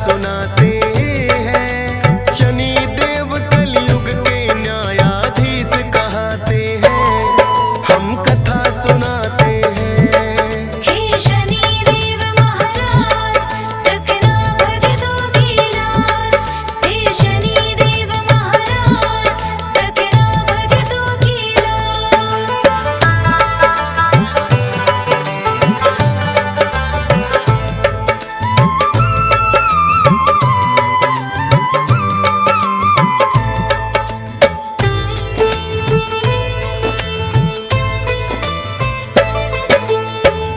सुनाते हैं। शनि देव कलयुग के न्यायाधीश कहते हैं, हम कथा सुनाते हैं। हे शनि देव महाराज, रखना भक्तों की लाज। हे शनि देव महाराज, रखना भक्तों की लाज।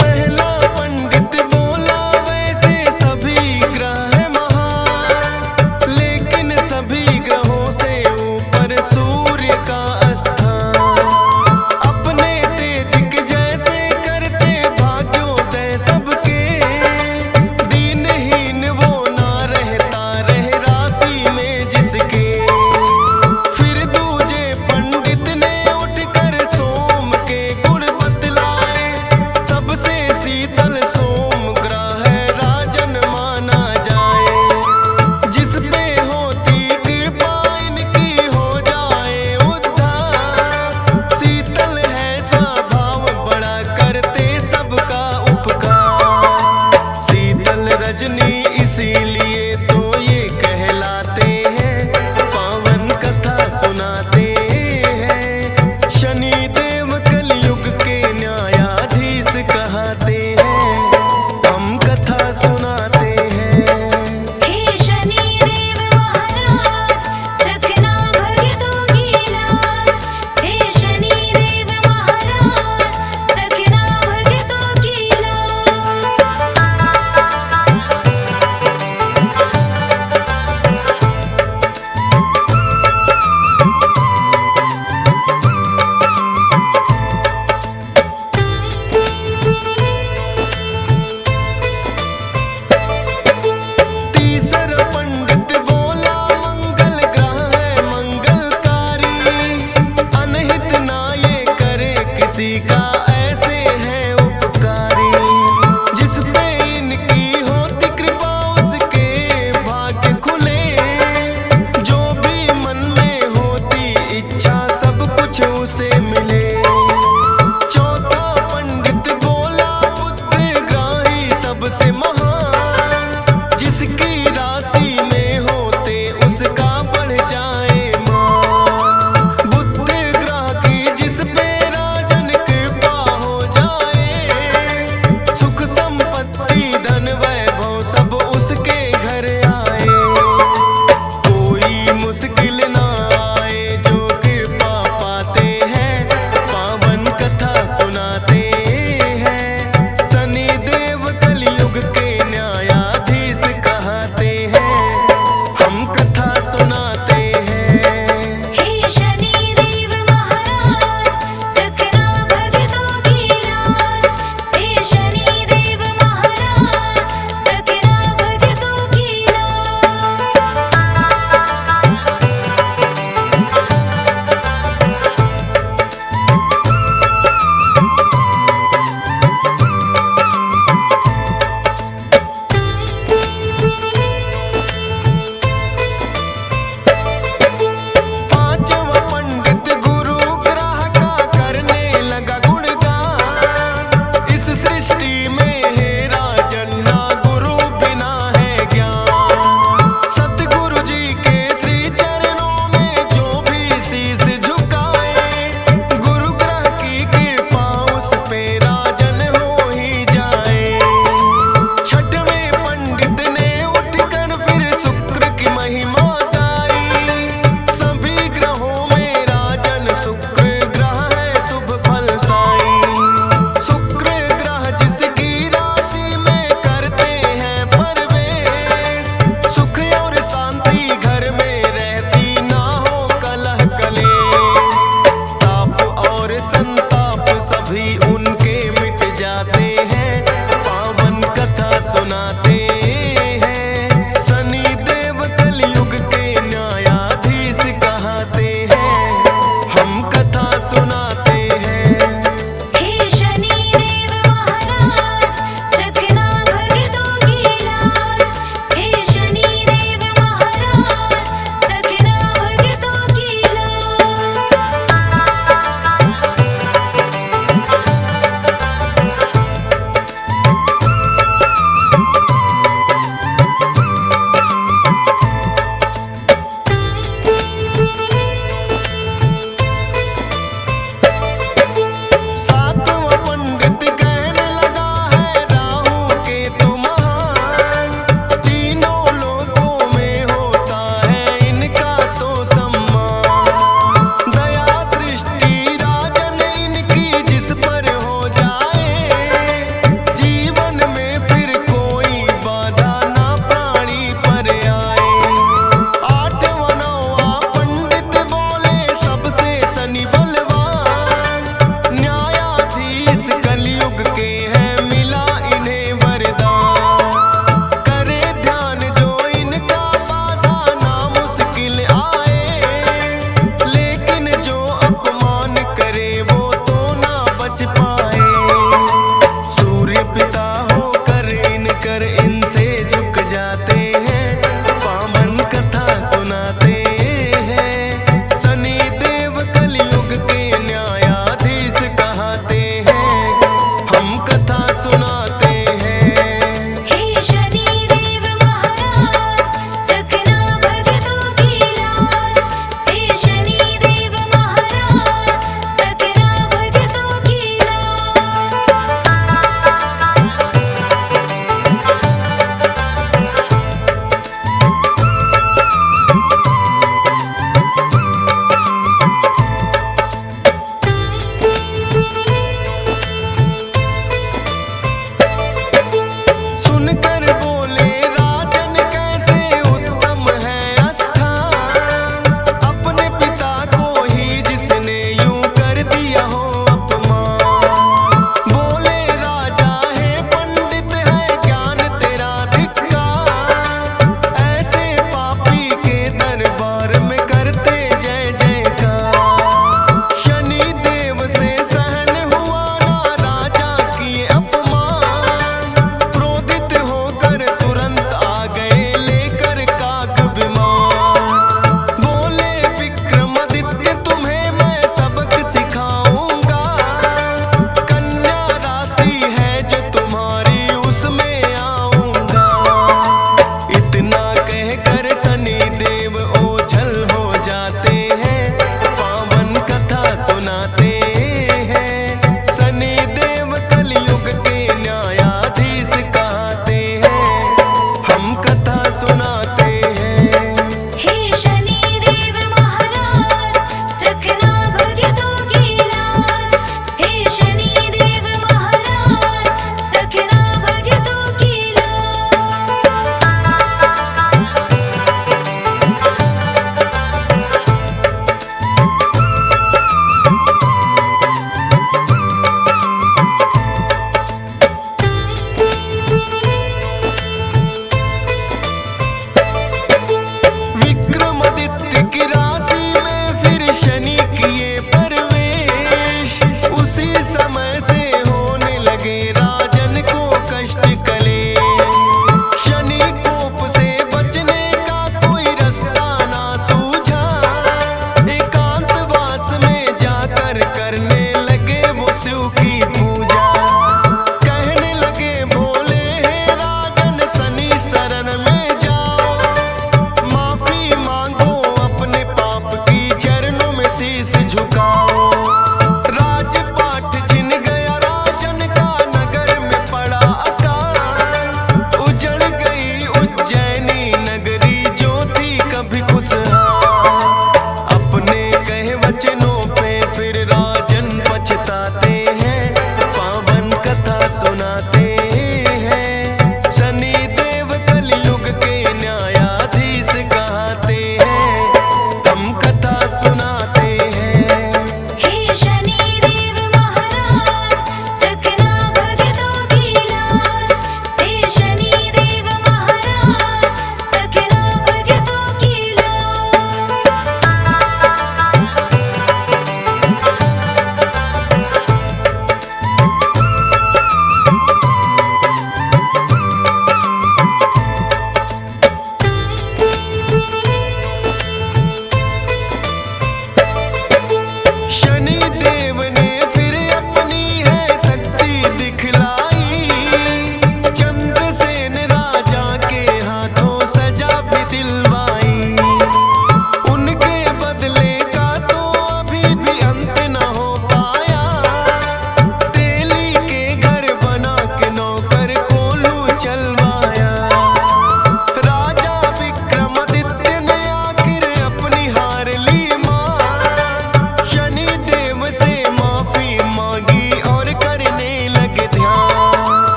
पहला पंडित बोला वैसे सभी ग्रह महान, लेकिन सभी ग्रहों से ऊपर सूर्य का स्थान। अपने तेज के जैसे करते भाग्योदय सबके, दीनहीन वो ना रहता रह राशि में जिसके। फिर दूजे पंडित ने उठकर सोम के गुण बतलाए, सबसे शीतल सोम ग्रह राजन माना जाए। जिस पे होती कृपा इनकी हो जाए उद्धार। शीतल है स्वभाव बड़ा करते सबका उपकार। शीतल रजनी इसीलिए तो ये कहलाते हैं, पावन कथा सुनाते हैं। शनि देव कलयुग के न्यायाधीश कहते हैं, हम कथा सुनाते हैं। हे शनि देव महाराज, रखना भक्तों की लाज। हे शनि देव महाराज, रखना भक्तों की लाज। तीसरा पंडित बोला मंगल ग्रह है मंगलकारी, अनहित ना ये करे किसी का ऐसे है उपकारी। जिस पे इनकी होती कृपा उसके भाग्य खुले, जो भी मन में होती इच्छा सब कुछ उसे मिले। चौथा पंडित बोला बुद्धग्राही सबसे महान, जिसकी राशि में होते उसका बढ़ जाए मान। बुद्ध ग्रह की जिस पे राजन कृपा हो जाए, सुख संपत्ति धन वैभव सब उसके घर आए। कोई मुश्किल ना आए जो कृपा पाते हैं, पावन कथा सुनाते हैं। शनि देव कलयुग के न्यायाधीश कहते हैं, हम कथा सुनाते हैं। हे शनि देव महाराज, रखना भक्तों की लाज। हे शनि देव महाराज, रखना भक्तों की लाज। पांचवा पंडित गुरु ग्रह का करने लगा गुणगान। इस सृष्टि में है राजन ना गुरु बिना है ज्ञान। सतगुरु जी के श्री चरणों में जो भी शीश झुकाए, गुरु ग्रह की कृपा उस पे राजन हो ही जाए। छठवें पंडित ने उठकर फिर शुक्र की महिमा गाई। सभी ग्रहों में राजन शुक्र ग्रह है शुभ फलदाई। शुक्र ग्रह जिसकी राशि में करते हैं प्रवेश, सुख और शांति घर में रहती ना हो कलह कलेश। ताप और संताप सभी उनके मिट जाते हैं, पावन कथा सुनाते